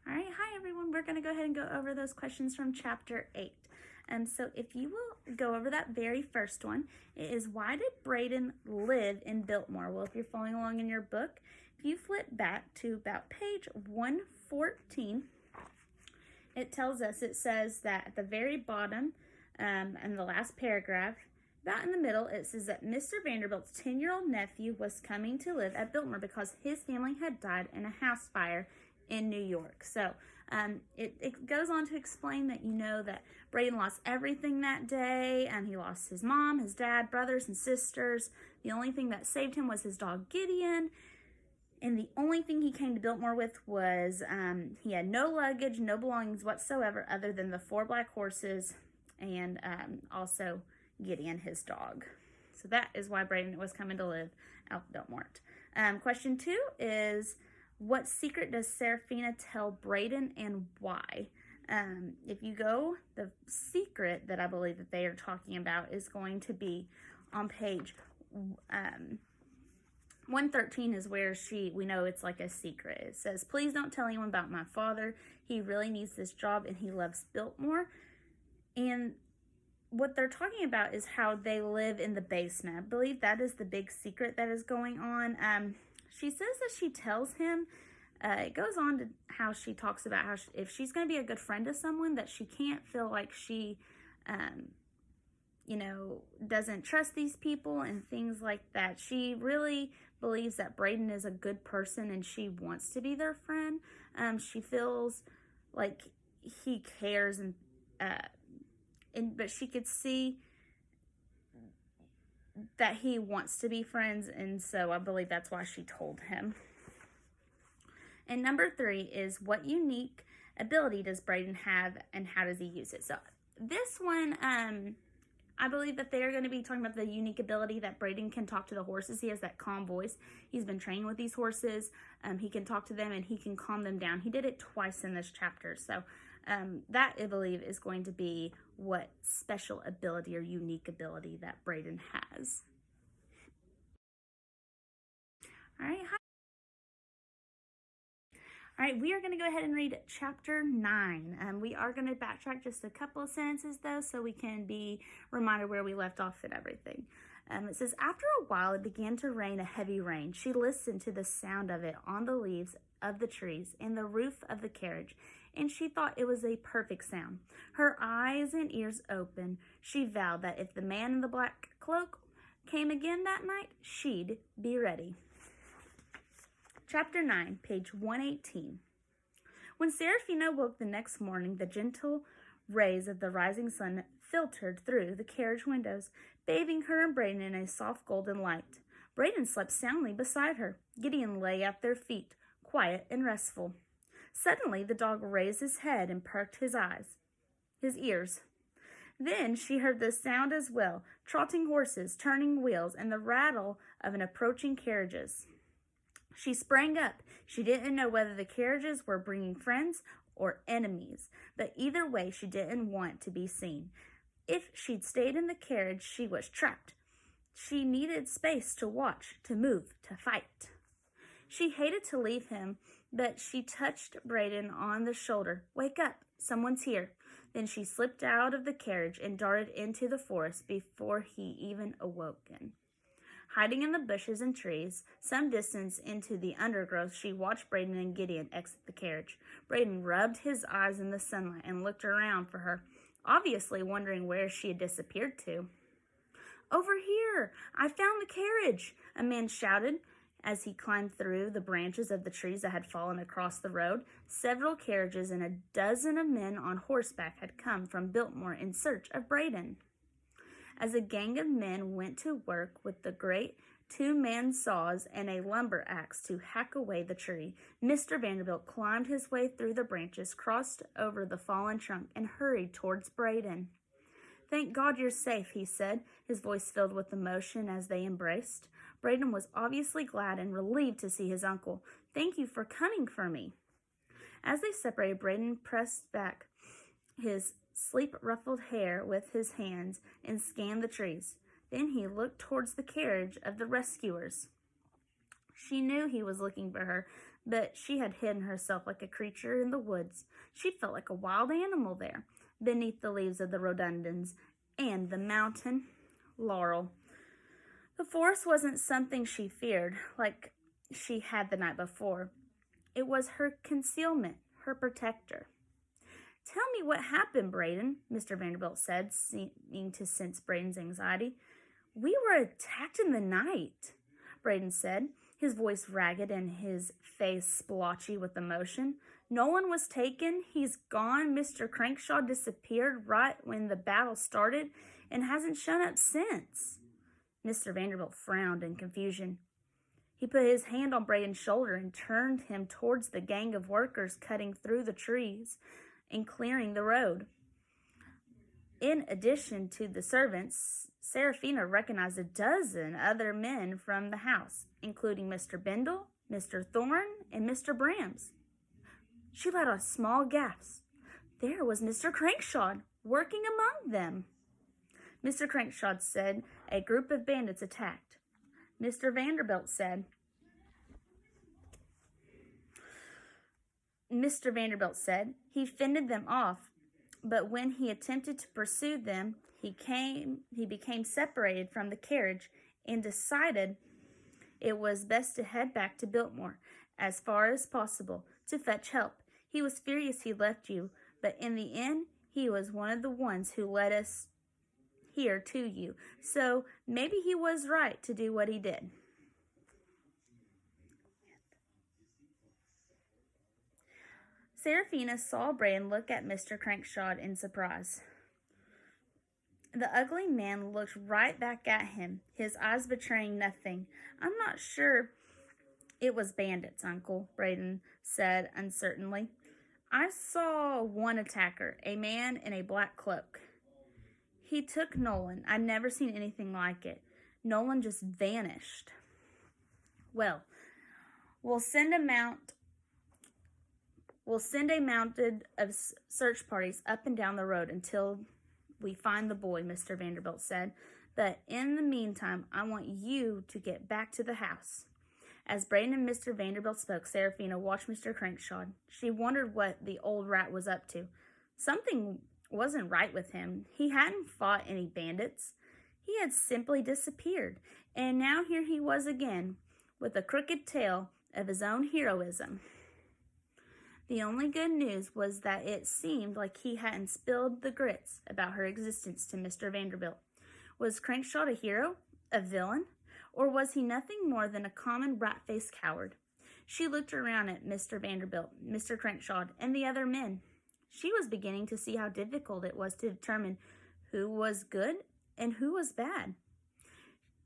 All right, hi everyone. We're going to go ahead and go over those questions from chapter 8. So if you will go over that very first one, it is, why did Braden live in Biltmore? Well, if you're following along in your book, if you flip back to about page 114, it tells us, it says that at the very bottom, in the last paragraph, about in the middle, it says that Mr. Vanderbilt's 10-year-old nephew was coming to live at Biltmore because his family had died in a house fire in New York. So it goes on to explain that that Braden lost everything that day. He lost his mom, his dad, brothers, and sisters. The only thing that saved him was his dog Gideon. And the only thing he came to Biltmore with was he had no luggage, no belongings whatsoever other than the 4 black horses and also Gideon, his dog. So that is why Braden was coming to live out in Biltmore. Question 2 is, what secret does Serafina tell Braden and why? If you go, the secret that I believe that they are talking about is going to be on page 113 is where we know it's like a secret. It says, please don't tell anyone about my father. He really needs this job and he loves Biltmore. And what they're talking about is how they live in the basement. I believe that is the big secret that is going on. She says that she tells him, it goes on to how she talks about how if she's going to be a good friend to someone, that she can't feel like she, doesn't trust these people and things like that. She really believes that Braden is a good person and she wants to be their friend. She feels like he cares but she could see that he wants to be friends, and so I believe that's why she told him. And number 3 is, what unique ability does Braden have and how does he use it? So this one, I believe that they are going to be talking about the unique ability that Braden can talk to the horses. He has that calm voice. He's been training with these horses. He can talk to them and he can calm them down. He did it twice in this chapter. So that, I believe, is going to be what special ability or unique ability that Braden has. All right, All right, we are going to go ahead and read chapter 9. We are going to backtrack just a couple of sentences, though, so we can be reminded where we left off and everything. It says, after a while, it began to rain a heavy rain. She listened to the sound of it on the leaves of the trees and the roof of the carriage, and she thought it was a perfect sound. Her eyes and ears open, she vowed that if the man in the black cloak came again that night, she'd be ready. Chapter 9, page 118. When Serafina woke the next morning, the gentle rays of the rising sun filtered through the carriage windows, bathing her and Braden in a soft golden light. Braden slept soundly beside her. Gideon lay at their feet, quiet and restful. Suddenly the dog raised his head and perked his ears. Then she heard the sound as well, trotting horses, turning wheels, and the rattle of an approaching carriages. She sprang up. She didn't know whether the carriages were bringing friends or enemies, but either way she didn't want to be seen. If she'd stayed in the carriage, she was trapped. She needed space to watch, to move, to fight. She hated to leave him, but she touched Braden on the shoulder. Wake up, someone's here. Then she slipped out of the carriage and darted into the forest before he even awoken. Hiding in the bushes and trees, some distance into the undergrowth, she watched Braden and Gideon exit the carriage. Braden rubbed his eyes in the sunlight and looked around for her, obviously wondering where she had disappeared to. Over here! I found the carriage! A man shouted as he climbed through the branches of the trees that had fallen across the road. Several carriages and a dozen of men on horseback had come from Biltmore in search of Braden. As a gang of men went to work with the great 2-man saws and a lumber axe to hack away the tree, Mr. Vanderbilt climbed his way through the branches, crossed over the fallen trunk, and hurried towards Braden. Thank God you're safe, he said, his voice filled with emotion as they embraced. Braden was obviously glad and relieved to see his uncle. Thank you for coming for me. As they separated, Braden pressed back his sleep-ruffled hair with his hands and scanned the trees. Then he looked towards the carriage of the rescuers. She knew he was looking for her. but she had hidden herself like a creature in the woods. She felt like a wild animal there, beneath the leaves of the rhododendrons and the mountain laurel. The forest wasn't something she feared, like she had the night before. It was her concealment, her protector. "Tell me what happened, Braden," Mr. Vanderbilt said, seeming to sense Braden's anxiety. "We were attacked in the night," Braden said, his voice ragged and his face splotchy with emotion. "Nolan was taken. He's gone. Mr. Crankshaw disappeared right when the battle started and hasn't shown up since." Mr. Vanderbilt frowned in confusion. He put his hand on Braden's shoulder and turned him towards the gang of workers cutting through the trees and clearing the road. In addition to the servants, Serafina recognized a dozen other men from the house, including Mr. Bendel, Mr. Thorne, and Mr. Brams. She let out a small gasp. There was Mr. Crankshaw working among them. Mr. Crankshaw said a group of bandits attacked. Mr. Vanderbilt said, he fended them off, but when he attempted to pursue them, he became separated from the carriage and decided it was best to head back to Biltmore as far as possible to fetch help. He was furious he left you, but in the end, he was one of the ones who led us here to you, so maybe he was right to do what he did. Serafina saw Braden look at Mr. Crankshaw in surprise. The ugly man looked right back at him, his eyes betraying nothing. "I'm not sure it was bandits, Uncle," Braden said uncertainly. "I saw one attacker, a man in a black cloak. He took Nolan. I've never seen anything like it. Nolan just vanished." "Well, we'll send a mounted of search parties up and down the road until we find the boy," Mr. Vanderbilt said. "But in the meantime, I want you to get back to the house." As Braden and Mr. Vanderbilt spoke, Serafina watched Mr. Crankshaw. She wondered what the old rat was up to. Something wasn't right with him. He hadn't fought any bandits. He had simply disappeared. And now here he was again, with a crooked tale of his own heroism. The only good news was that it seemed like he hadn't spilled the grits about her existence to Mr. Vanderbilt. Was Crankshaw a hero? A villain? Or was he nothing more than a common rat-faced coward? She looked around at Mr. Vanderbilt, Mr. Crankshaw, and the other men. She was beginning to see how difficult it was to determine who was good and who was bad.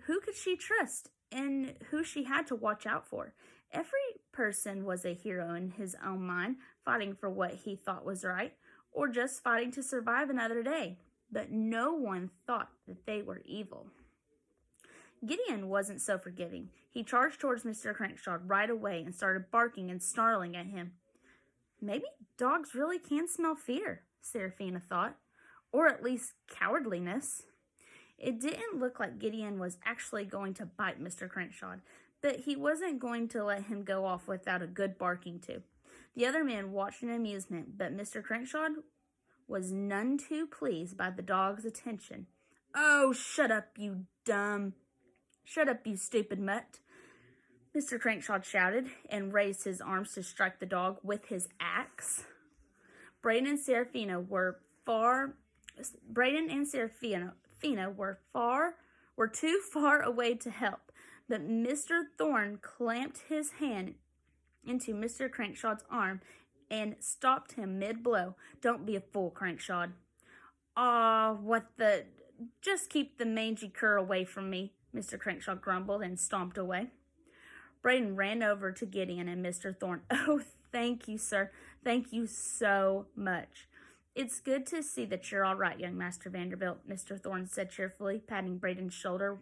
Who could she trust and who she had to watch out for? Every person was a hero in his own mind, fighting for what he thought was right, or just fighting to survive another day. But no one thought that they were evil. Gideon wasn't so forgiving. He charged towards Mr. Crankshaw right away and started barking and snarling at him. Maybe dogs really can smell fear, Serafina thought, or at least cowardliness. It didn't look like Gideon was actually going to bite Mr. Crankshaw, but he wasn't going to let him go off without a good barking to. The other men watched in amusement, but Mr. Crankshaw was none too pleased by the dog's attention. "Oh, shut up, you stupid mutt," Mr. Crankshaw shouted and raised his arms to strike the dog with his axe. Braden and Serafina were too far away to help, but Mr. Thorne clamped his hand into Mr. Crankshaw's arm and stopped him mid-blow. "Don't be a fool, Crankshaw." "Aw, what the... Just keep the mangy cur away from me," Mr. Crankshaw grumbled and stomped away. Braden ran over to Gideon and Mr. Thorne. "Oh, thank you, sir. Thank you so much. It's good to see that you're all right, young Master Vanderbilt," Mr. Thorne said cheerfully, patting Braden's shoulder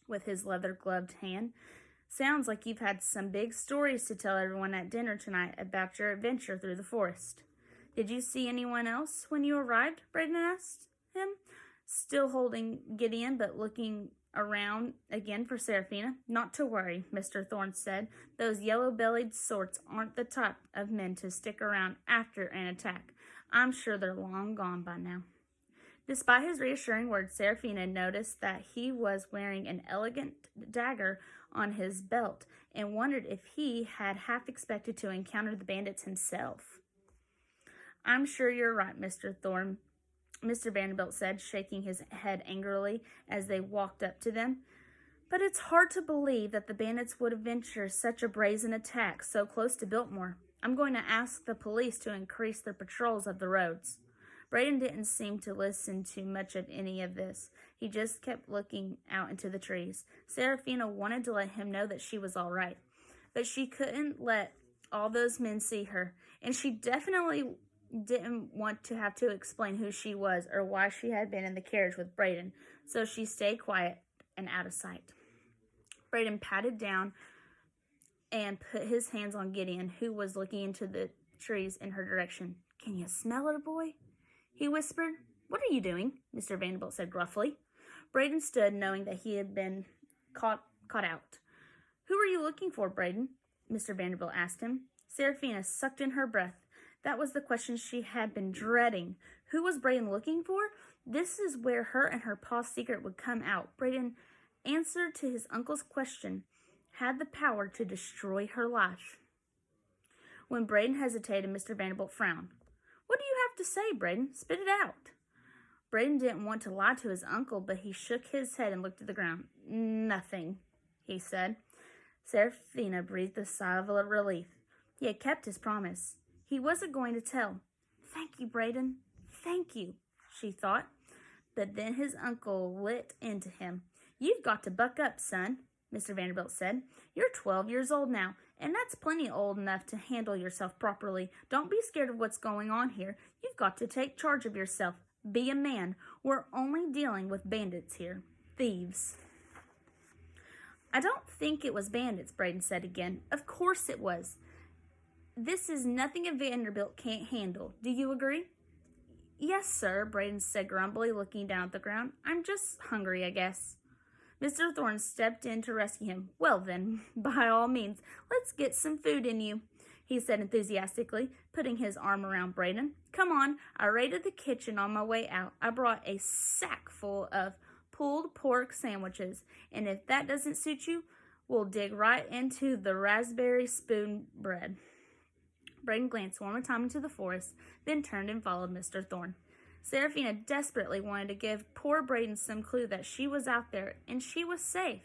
with his leather-gloved hand. "Sounds like you've had some big stories to tell everyone at dinner tonight about your adventure through the forest." "Did you see anyone else when you arrived?" Braden asked him, still holding Gideon but looking around again for Serafina. Not to worry, Mr. Thorne said. Those yellow-bellied sorts aren't the type of men to stick around after an attack. I'm sure they're long gone by now. Despite his reassuring words, Serafina noticed that he was wearing an elegant dagger on his belt and wondered if he had half expected to encounter the bandits himself. I'm sure you're right, Mr. Thorne, Mr. Vanderbilt said, shaking his head angrily as they walked up to them. But it's hard to believe that the bandits would venture such a brazen attack so close to Biltmore. I'm going to ask the police to increase their patrols of the roads. Braden didn't seem to listen to much of any of this. He just kept looking out into the trees. Serafina wanted to let him know that she was all right, but she couldn't let all those men see her, and she definitely didn't want to have to explain who she was or why she had been in the carriage with Braden, so she stayed quiet and out of sight. Braden patted down and put his hands on Gideon, who was looking into the trees in her direction. Can you smell her, boy? He whispered. What are you doing? Mr. Vanderbilt said gruffly. Braden stood, knowing that he had been caught out. Who are you looking for, Braden? Mr. Vanderbilt asked him. Serafina sucked in her breath. That was the question she had been dreading. Who was Braden looking for? This is where her and her pa's secret would come out. Braden answered to his uncle's question, had the power to destroy her life. When Braden hesitated, Mr. Vanderbilt frowned. What do you have to say, Braden? Spit it out. Braden didn't want to lie to his uncle, but he shook his head and looked at the ground. Nothing, he said. Serafina breathed a sigh of relief. He had kept his promise. He wasn't going to tell. Thank you, Braden. Thank you, she thought. But then his uncle lit into him. You've got to buck up, son, Mr. Vanderbilt said. You're 12 years old now, and that's plenty old enough to handle yourself properly. Don't be scared of what's going on here. You've got to take charge of yourself. Be a man. We're only dealing with bandits here. Thieves. I don't think it was bandits, Braden said again. Of course it was. This is nothing a Vanderbilt can't handle. Do you agree? Yes, sir, Braden said grumbly, looking down at the ground. I'm just hungry, I guess. Mr. Thorne stepped in to rescue him. Well then, by all means, let's get some food in you, he said enthusiastically, putting his arm around Braden. Come on, I raided the kitchen on my way out. I brought a sack full of pulled pork sandwiches, and if that doesn't suit you, we'll dig right into the raspberry spoon bread. Braden glanced one more time into the forest, then turned and followed Mr. Thorne. Serafina desperately wanted to give poor Braden some clue that she was out there and she was safe.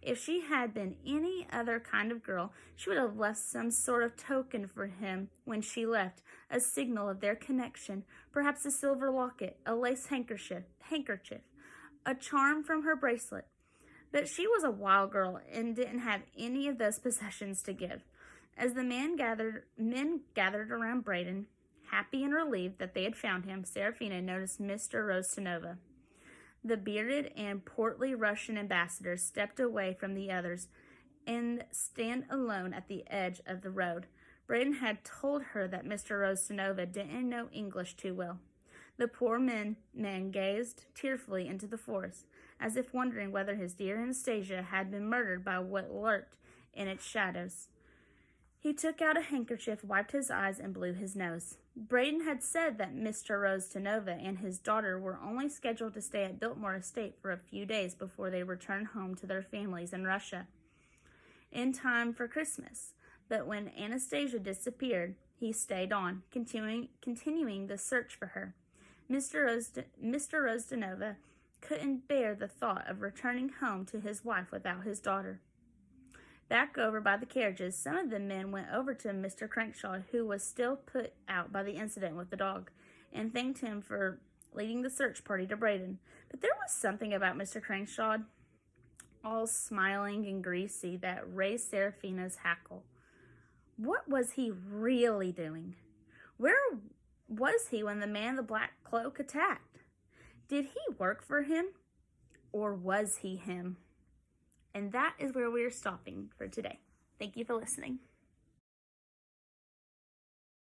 If she had been any other kind of girl, she would have left some sort of token for him when she left, a signal of their connection, perhaps a silver locket, a lace handkerchief, a charm from her bracelet. But she was a wild girl and didn't have any of those possessions to give. As the men gathered around Braden, happy and relieved that they had found him, Serafina noticed Mr. Rostanova. The bearded and portly Russian ambassador stepped away from the others and stand alone at the edge of the road. Braden had told her that Mr. Rostanova didn't know English too well. The poor man gazed tearfully into the forest, as if wondering whether his dear Anastasia had been murdered by what lurked in its shadows. He took out a handkerchief, wiped his eyes, and blew his nose. Braden had said that Mr. Rostanova and his daughter were only scheduled to stay at Biltmore Estate for a few days before they returned home to their families in Russia, in time for Christmas. But when Anastasia disappeared, he stayed on, continuing the search for her. Mr. Rostanova couldn't bear the thought of returning home to his wife without his daughter. Back over by the carriages, some of the men went over to Mr. Crankshaw, who was still put out by the incident with the dog, and thanked him for leading the search party to Braden. But there was something about Mr. Crankshaw, all smiling and greasy, that raised Serafina's hackle. What was he really doing? Where was he when the man in the black cloak attacked? Did he work for him, or was he him? And that is where we're stopping for today. Thank you for listening.